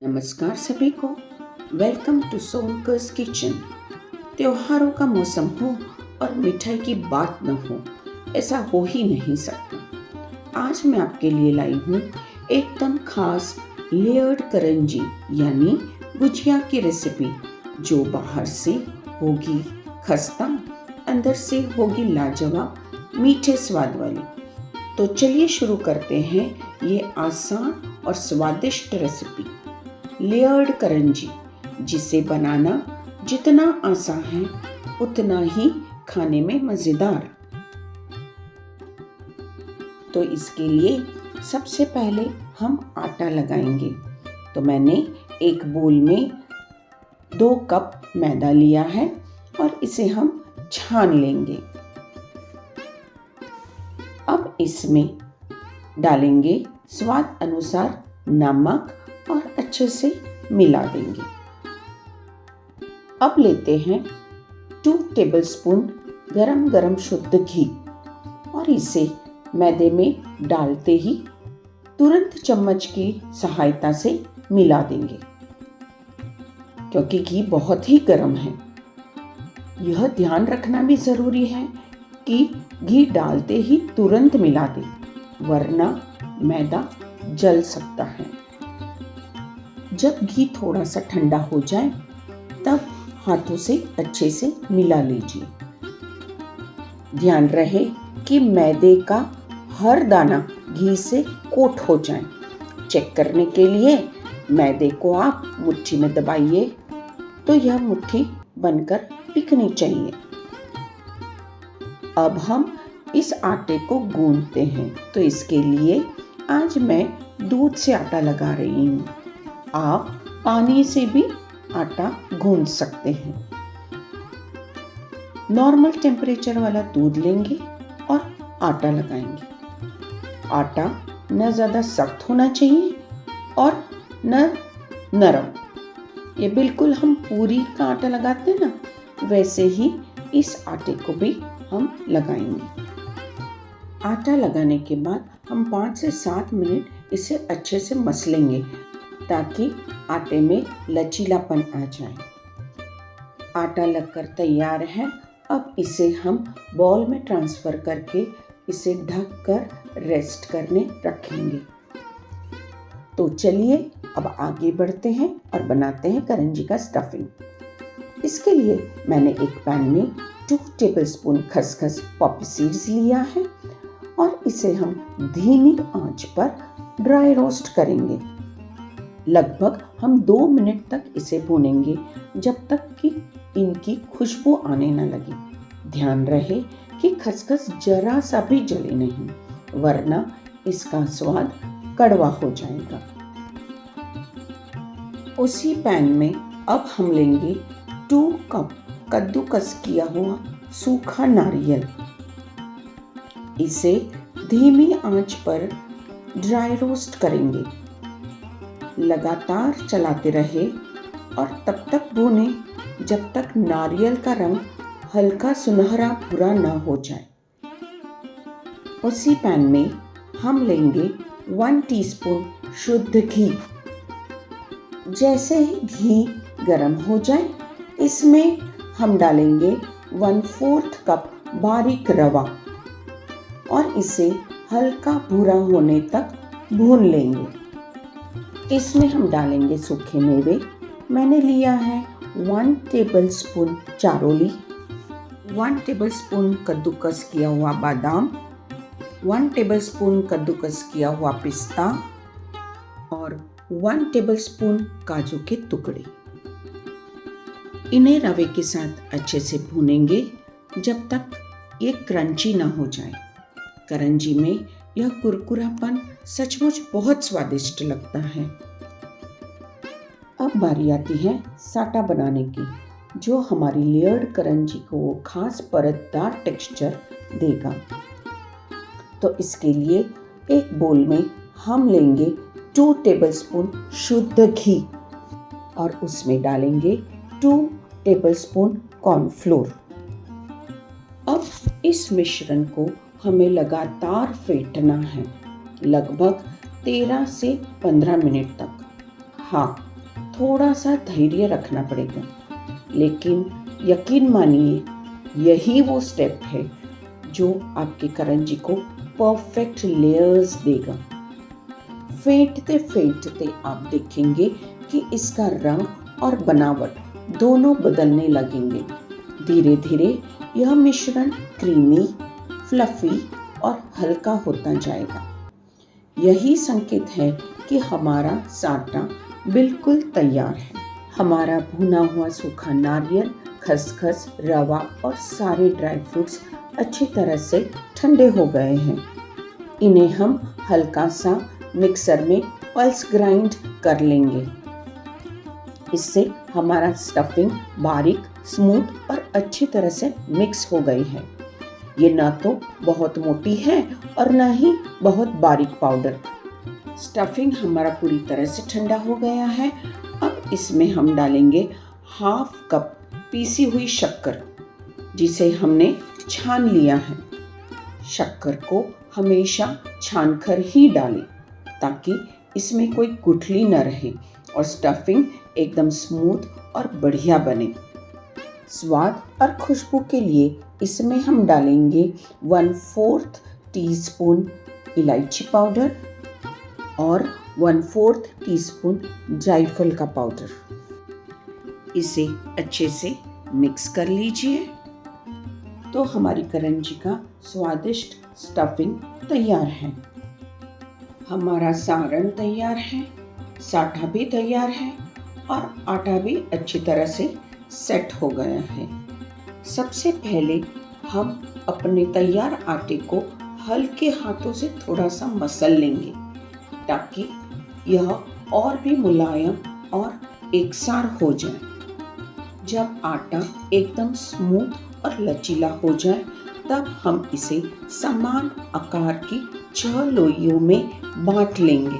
नमस्कार सभी को। Welcome to Sonkar's kitchen. त्योहारों का मौसम हो और मिठाई की बात न हो, ऐसा हो ही नहीं सकता। आज मैं आपके लिए लाई हूँ एकदम खास लेयर्ड करंजी यानी गुजिया की रेसिपी, जो बाहर से होगी खस्ता, अंदर से होगी लाजवाब मीठे स्वाद वाली। तो चलिए शुरू करते हैं ये आसान और स्वादिष्ट रेसिपी लेयर्ड करंजी, जिसे बनाना जितना आसान है उतना ही खाने में मज़ेदार। तो इसके लिए सबसे पहले हम आटा लगाएंगे। तो मैंने एक बोल में 2 कप मैदा लिया है और इसे हम छान लेंगे। अब इसमें डालेंगे स्वाद अनुसार नमक और अच्छे से मिला देंगे। अब लेते हैं 2 टेबलस्पून गरम गरम शुद्ध घी और इसे मैदे में डालते ही तुरंत चम्मच की सहायता से मिला देंगे, क्योंकि घी बहुत ही गर्म है। यह ध्यान रखना भी ज़रूरी है कि घी डालते ही तुरंत मिला दें, वरना मैदा जल सकता है। जब घी थोड़ा सा ठंडा हो जाए तब हाथों से अच्छे से मिला लीजिए। ध्यान रहे कि मैदे का हर दाना घी से कोट हो जाए। चेक करने के लिए मैदे को आप मुट्ठी में दबाइए तो यह मुट्ठी बनकर टिकनी चाहिए। अब हम इस आटे को गूंथते हैं। तो इसके लिए आज मैं दूध से आटा लगा रही हूँ। आप पानी से भी आटा गूंथ सकते हैं। नॉर्मल टेम्परेचर वाला दूध लेंगे और आटा लगाएंगे। आटा न ज़्यादा सख्त होना चाहिए और न नरम। ये बिल्कुल हम पूरी का आटा लगाते हैं ना, वैसे ही इस आटे को भी हम लगाएंगे। आटा लगाने के बाद हम 5 से 7 मिनट इसे अच्छे से मसलेंगे ताकि आटे में लचीलापन आ जाए। आटा लगकर तैयार है। अब इसे हम बॉल में ट्रांसफ़र करके इसे ढक कर रेस्ट करने रखेंगे। तो चलिए अब आगे बढ़ते हैं और बनाते हैं करंजी का स्टफिंग। इसके लिए मैंने एक पैन में 2 टेबलस्पून खसखस पॉपी सीड्स लिया है और इसे हम धीमी आंच पर ड्राई रोस्ट करेंगे। लगभग हम 2 मिनट तक इसे भूनेंगे, जब तक कि इनकी खुशबू आने न लगे। ध्यान रहे कि खसखस जरा सा भी जले नहीं, वरना इसका स्वाद कड़वा हो जाएगा। उसी पैन में अब हम लेंगे 2 कप कद्दूकस किया हुआ सूखा नारियल। इसे धीमी आंच पर ड्राई रोस्ट करेंगे। लगातार चलाते रहे और तब तक भूनें जब तक नारियल का रंग हल्का सुनहरा भूरा न हो जाए। उसी पैन में हम लेंगे 1 टीस्पून शुद्ध घी। जैसे ही घी गर्म हो जाए, इसमें हम डालेंगे 1/4 कप बारीक रवा और इसे हल्का भूरा होने तक भून लेंगे। इसमें हम डालेंगे सूखे मेवे। मैंने लिया है 1 टेबलस्पून चारोली, 1 टेबलस्पून कद्दूकस किया हुआ बादाम, 1 टेबलस्पून कद्दूकस किया हुआ पिस्ता और 1 टेबलस्पून काजू के टुकड़े। इन्हें रवे के साथ अच्छे से भूनेंगे जब तक ये क्रंची ना हो जाए। करंजी में यह कुरकुरापन सचमुच बहुत स्वादिष्ट लगता है। अब बारी आती है साटा बनाने की, जो हमारी लेयर्ड करंजी को वो खास परतदार टेक्सचर देगा। तो इसके लिए एक बोल में हम लेंगे 2 टेबलस्पून शुद्ध घी और उसमें डालेंगे 2 टेबलस्पून कॉर्नफ्लोर। अब इस मिश्रण को हमें लगातार फेंटना है, लगभग 13 से 15 मिनट तक। हाँ, थोड़ा सा धैर्य रखना पड़ेगा, लेकिन यकीन मानिए यही वो स्टेप है जो आपके करंजी को परफेक्ट लेयर्स देगा। फेंटते फेंटते आप देखेंगे कि इसका रंग और बनावट दोनों बदलने लगेंगे। धीरे धीरे यह मिश्रण क्रीमी, फ्लफी और हल्का होता जाएगा। यही संकेत है कि हमारा साटा बिल्कुल तैयार है। हमारा भुना हुआ सूखा नारियल, खसखस, रवा और सारे ड्राई फ्रूट्स अच्छी तरह से ठंडे हो गए हैं। इन्हें हम हल्का सा मिक्सर में पल्स ग्राइंड कर लेंगे। इससे हमारा स्टफिंग बारीक, स्मूथ और अच्छी तरह से मिक्स हो गई है। ये ना तो बहुत मोटी है और ना ही बहुत बारीक पाउडर। स्टफिंग हमारा पूरी तरह से ठंडा हो गया है। अब इसमें हम डालेंगे हाफ कप पीसी हुई शक्कर, जिसे हमने छान लिया है। शक्कर को हमेशा छानकर ही डालें ताकि इसमें कोई गुठली न रहे और स्टफिंग एकदम स्मूथ और बढ़िया बने। स्वाद और खुशबू के लिए इसमें हम डालेंगे 1/4 टीस्पून इलायची पाउडर और 1/4 टीस्पून जायफल का पाउडर। इसे अच्छे से मिक्स कर लीजिए। तो हमारी करंजी का स्वादिष्ट स्टफिंग तैयार है। हमारा सारण तैयार है, साठा भी तैयार है और आटा भी अच्छी तरह से सेट हो गया है। सबसे पहले हम अपने तैयार आटे को हल्के हाथों से थोड़ा सा मसल लेंगे ताकि यह और भी मुलायम और एकसार हो जाए। जब आटा एकदम स्मूथ और लचीला हो जाए तब हम इसे समान आकार की 6 लोइयों में बांट लेंगे।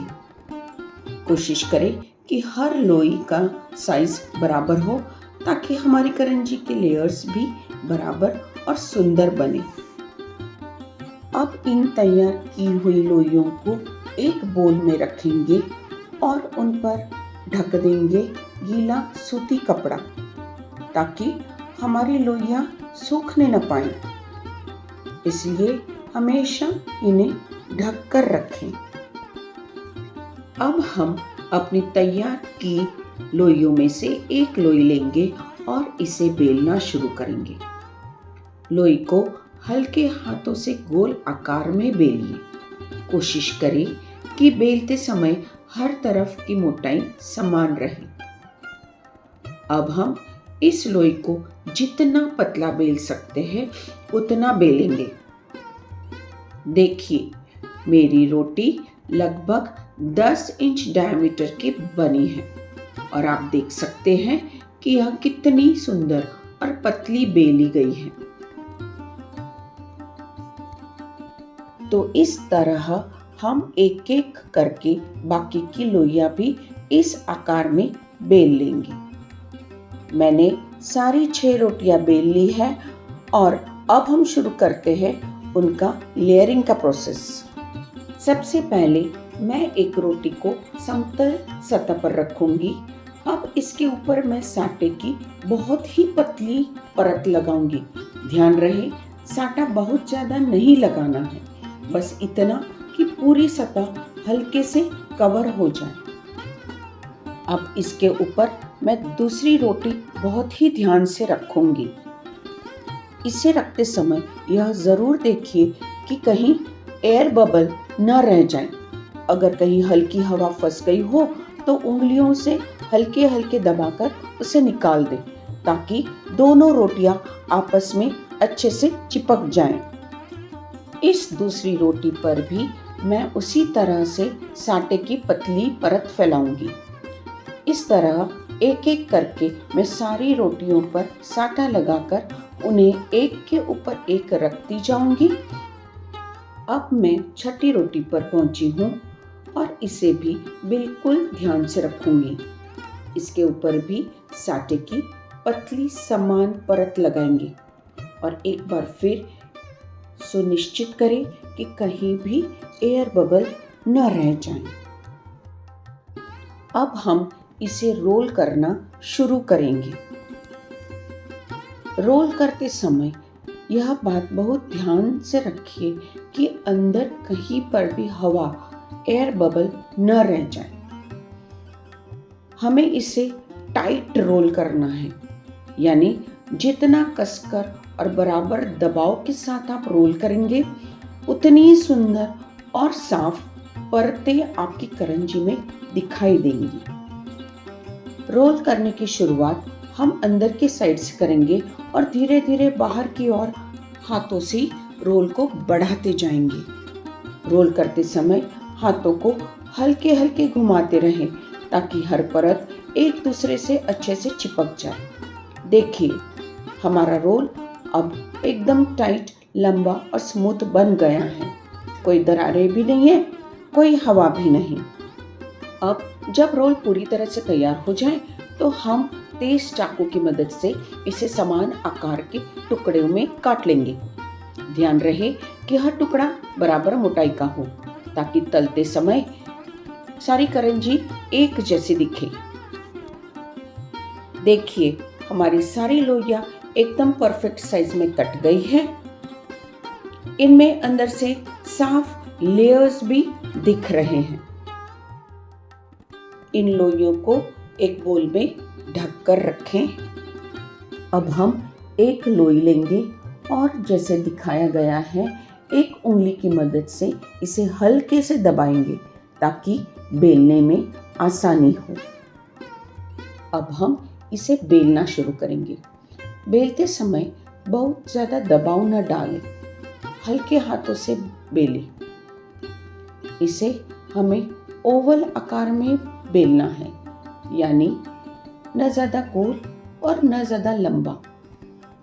कोशिश करें कि हर लोई का साइज बराबर हो ताकि हमारी करंजी के लेयर्स भी बराबर और सुंदर बने। अब इन तैयार की हुई लोइयों को एक बोल में रखेंगे और उन पर ढक देंगे गीला सूती कपड़ा ताकि हमारी लोइयां सूखने न पाएं। इसलिए हमेशा इन्हें ढक कर रखें। अब हम अपनी तैयार की लोइयों में से एक लोई लेंगे और इसे बेलना शुरू करेंगे। लोई को हल्के हाथों से गोल आकार में बेलिए। कोशिश करें कि बेलते समय हर तरफ की मोटाई समान रहे। अब हम इस लोई को जितना पतला बेल सकते हैं उतना बेलेंगे। देखिए, मेरी रोटी लगभग 10 इंच डायमीटर की बनी है और आप देख सकते हैं कि यह कितनी सुंदर और पतली बेली गई है। तो इस तरह हम एक एक करके बाकी की लोइयां भी इस आकार में बेल लेंगे। मैंने सारी 6 रोटियां बेल ली है और अब हम शुरू करते हैं उनका लेयरिंग का प्रोसेस। सबसे पहले मैं एक रोटी को समतल सतह पर रखूंगी। अब इसके ऊपर मैं साटे की बहुत ही पतली परत लगाऊंगी। ध्यान रहे, साटा बहुत ज़्यादा नहीं लगाना है, बस इतना कि पूरी सतह हल्के से कवर हो जाए। अब इसके ऊपर मैं दूसरी रोटी बहुत ही ध्यान से रखूंगी। इसे रखते समय यह ज़रूर देखिए कि कहीं एयर बबल न रह जाए। अगर कहीं हल्की हवा फंस गई हो तो उंगलियों से हल्के हल्के दबाकर उसे निकाल दें ताकि दोनों रोटियां आपस में अच्छे से चिपक जाएं। इस दूसरी रोटी पर भी मैं उसी तरह से साटे की पतली परत फैलाऊंगी। इस तरह एक एक करके मैं सारी रोटियों पर साटा लगाकर उन्हें एक के ऊपर एक रखती जाऊंगी। अब मैं छठी रोटी पर पहुंची हूँ और इसे भी बिल्कुल ध्यान से रखूंगी। इसके ऊपर भी साटे की पतली समान परत लगाएंगे और एक बार फिर सुनिश्चित करें कि कहीं भी एयर बबल न रह जाएं। अब हम इसे रोल करना शुरू करेंगे। रोल करते समय यह बात बहुत ध्यान से रखिए कि अंदर कहीं पर भी हवा, एयर बबल न रह जाए। हमें इसे टाइट रोल करना है, यानी जितना कसकर और बराबर दबाव के साथ आप रोल करेंगे उतनी ही सुंदर और साफ परतें आपकी करंजी में दिखाई देंगी। रोल करने की शुरुआत हम अंदर की साइड से करेंगे और धीरे धीरे बाहर की ओर हाथों से रोल को बढ़ाते जाएंगे। रोल करते समय हाथों को हल्के हल्के घुमाते रहें ताकि हर परत एक दूसरे से अच्छे से चिपक जाए। देखिए, हमारा रोल अब एकदम टाइट, लंबा और स्मूथ बन गया है। कोई दरारें भी नहीं है, कोई हवा भी नहीं। अब जब रोल पूरी तरह से तैयार हो जाए तो हम तेज चाकू की मदद से इसे समान आकार के टुकड़ों में काट लेंगे। ध्यान रहे कि हर टुकड़ा बराबर मोटाई का हो ताकि तलते समय सारी करंजी एक जैसी दिखे। देखिए, हमारी सारी लोइयां एकदम परफेक्ट साइज में कट गई है। इनमें अंदर से साफ लेयर्स भी दिख रहे हैं। इन लोइयों को एक बोल में ढक कर रखें। अब हम एक लोई लेंगे और जैसे दिखाया गया है, एक उंगली की मदद से इसे हल्के से दबाएंगे ताकि बेलने में आसानी हो। अब हम इसे बेलना शुरू करेंगे। बेलते समय बहुत ज़्यादा दबाव न डालें, हल्के हाथों से बेलें। इसे हमें ओवल आकार में बेलना है, यानी न ज़्यादा गोल और न ज़्यादा लंबा,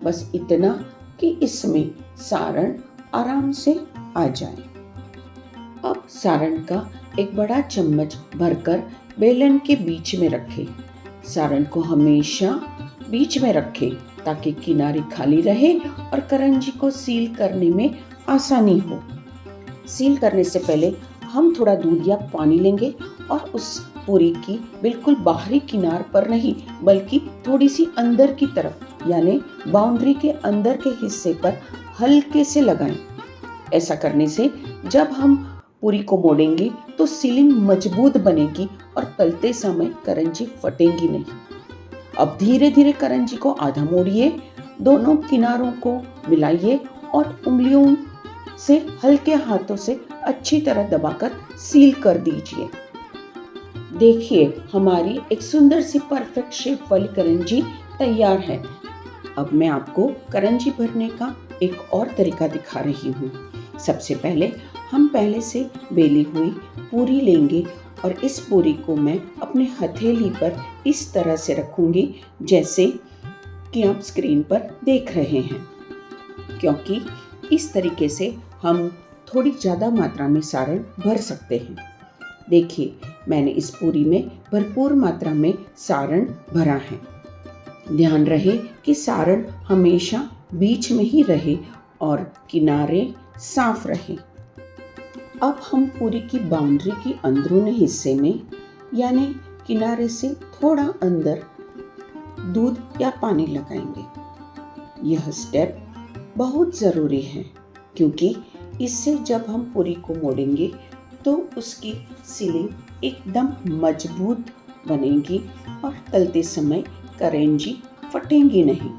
बस इतना कि इसमें सारण आराम से आ जाए। अब सारण का एक बड़ा चम्मच भरकर बेलन के बीच में रखें। सारण को हमेशा बीच में रखें ताकि किनारे खाली रहे और करंजी को सील करने में आसानी हो। सील करने से पहले हम थोड़ा दूध या पानी लेंगे और उस पूरी की बिल्कुल बाहरी किनार पर नहीं, बल्कि थोड़ी सी अंदर की तरफ, यानी बाउंड्री के अंदर के हिस्से पर हल्के से लगाएं। ऐसा करने से जब हम पूरी को मोड़ेंगे तो सीलिंग मजबूत बनेगी और तलते समय करंजी फटेंगी नहीं। अब धीरे धीरे करंजी को आधा मोड़िए, दोनों किनारों को मिलाइए और उंगलियों से हल्के हाथों से अच्छी तरह दबाकर सील कर दीजिए। देखिए, हमारी एक सुंदर सी परफेक्ट शेप वाली करंजी तैयार है। अब मैं आपको करंजी भरने का एक और तरीका दिखा रही हूँ। सबसे पहले हम पहले से बेली हुई पूरी लेंगे और इस पूरी को मैं अपने हथेली पर इस तरह से रखूँगी जैसे कि आप स्क्रीन पर देख रहे हैं, क्योंकि इस तरीके से हम थोड़ी ज़्यादा मात्रा में सारण भर सकते हैं। देखिए, मैंने इस पूरी में भरपूर मात्रा में सारण भरा है। ध्यान रहे कि सारण हमेशा बीच में ही रहे और किनारे साफ रहे। अब हम पूरी की बाउंड्री की अंदरूनी हिस्से में, यानी किनारे से थोड़ा अंदर, दूध या पानी लगाएंगे। यह स्टेप बहुत ज़रूरी है क्योंकि इससे जब हम पूरी को मोड़ेंगे तो उसकी सीलिंग एकदम मजबूत बनेगी और तलते समय करंजी फटेंगी नहीं।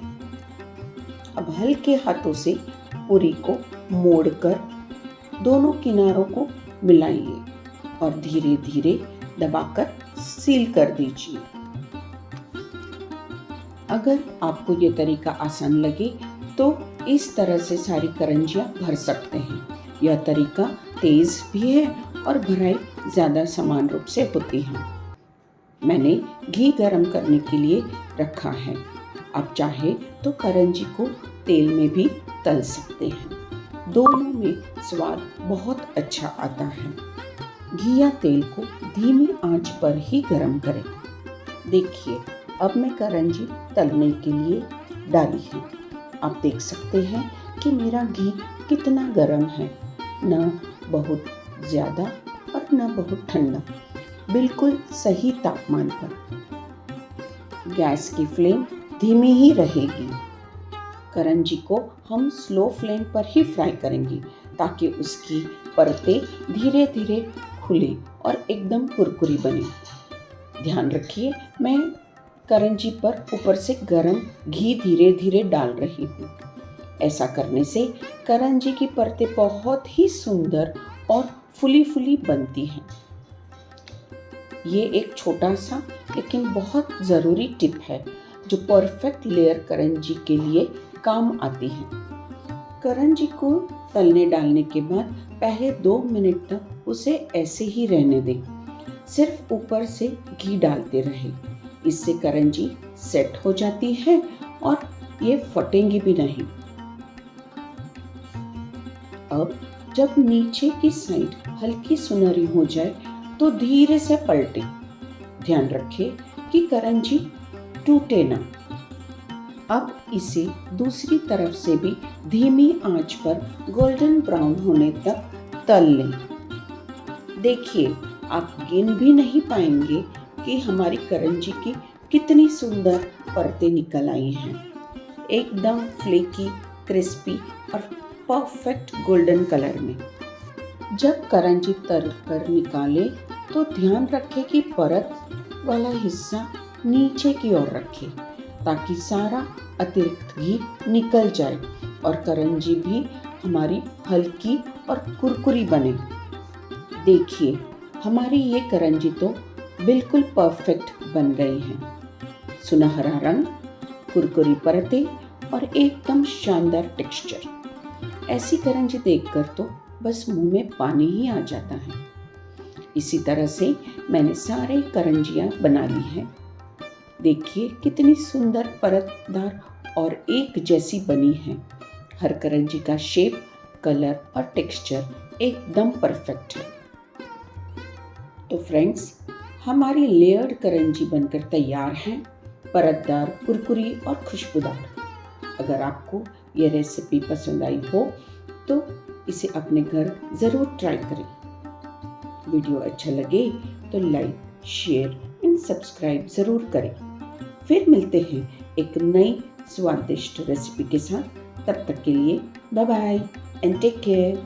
अब हल्के हाथों से पूरी को मोड़कर दोनों किनारों को मिलाइए और धीरे धीरे दबाकर सील कर दीजिए। अगर आपको ये तरीका आसान लगे तो इस तरह से सारी करंजियां भर सकते हैं। यह तरीका तेज भी है और भराई ज़्यादा समान रूप से होती है। मैंने घी गरम करने के लिए रखा है। आप चाहे तो करंजी को तेल में भी तल सकते हैं। दोनों में स्वाद बहुत अच्छा आता है। घी या तेल को धीमी आंच पर ही गरम करें। देखिए, अब मैं करंजी तलने के लिए डाली है। आप देख सकते हैं कि मेरा घी कितना गरम है, न बहुत ज़्यादा और न बहुत ठंडा। बिल्कुल सही तापमान पर। गैस की फ्लेम धीमी ही रहेगी। करंजी को हम स्लो फ्लेम पर ही फ्राई करेंगे ताकि उसकी परतें धीरे धीरे खुले और एकदम कुरकुरी बने। ध्यान रखिए, मैं करंजी पर ऊपर से गरम घी धीरे धीरे डाल रही हूँ। ऐसा करने से करंजी की परतें बहुत ही सुंदर और फुली फुली बनती हैं। ये एक छोटा सा लेकिन बहुत ज़रूरी टिप है जो परफेक्ट लेयर करंजी के लिए काम आती है। करंजी को तलने डालने के बाद पहले 2 मिनट तक उसे ऐसे ही रहने दें। सिर्फ ऊपर से घी डालते रहें। इससे करंजी सेट हो जाती है और ये फटेंगी भी नहीं। अब जब नीचे की साइड हल्की सुनहरी हो जाए तो धीरे से पलटें। ध्यान रखें कि करंजी टूटे ना। अब इसे दूसरी तरफ से भी धीमी आंच पर गोल्डन ब्राउन होने तक तल लें। देखिए, आप गिन भी नहीं पाएंगे कि हमारी करंजी की कितनी सुंदर परतें निकल आई हैं। एकदम फ्लेकी, क्रिस्पी और परफेक्ट गोल्डन कलर में। जब करंजी तल कर निकालें तो ध्यान रखें कि परत वाला हिस्सा नीचे की ओर रखें ताकि सारा अतिरिक्त घी निकल जाए और करंजी भी हमारी हल्की और कुरकुरी बने। देखिए, हमारी ये करंजी तो बिल्कुल परफेक्ट बन गई है। सुनहरा रंग, कुरकुरी परतें और एकदम शानदार टेक्सचर। ऐसी करंजी देखकर तो बस मुंह में पानी ही आ जाता है। इसी तरह से मैंने सारे करंजियाँ बना ली हैं। देखिए कितनी सुंदर परतदार और एक जैसी बनी है। हर करंजी का शेप, कलर और टेक्सचर एकदम परफेक्ट है। तो फ्रेंड्स, हमारी लेयर्ड करंजी बनकर तैयार है, परतदार, कुरकुरी और खुशबूदार। अगर आपको ये रेसिपी पसंद आई हो तो इसे अपने घर ज़रूर ट्राई करें। वीडियो अच्छा लगे तो लाइक, शेयर एंड सब्सक्राइब ज़रूर करें। फिर मिलते हैं एक नई स्वादिष्ट रेसिपी के साथ। तब तक के लिए bye bye and take care.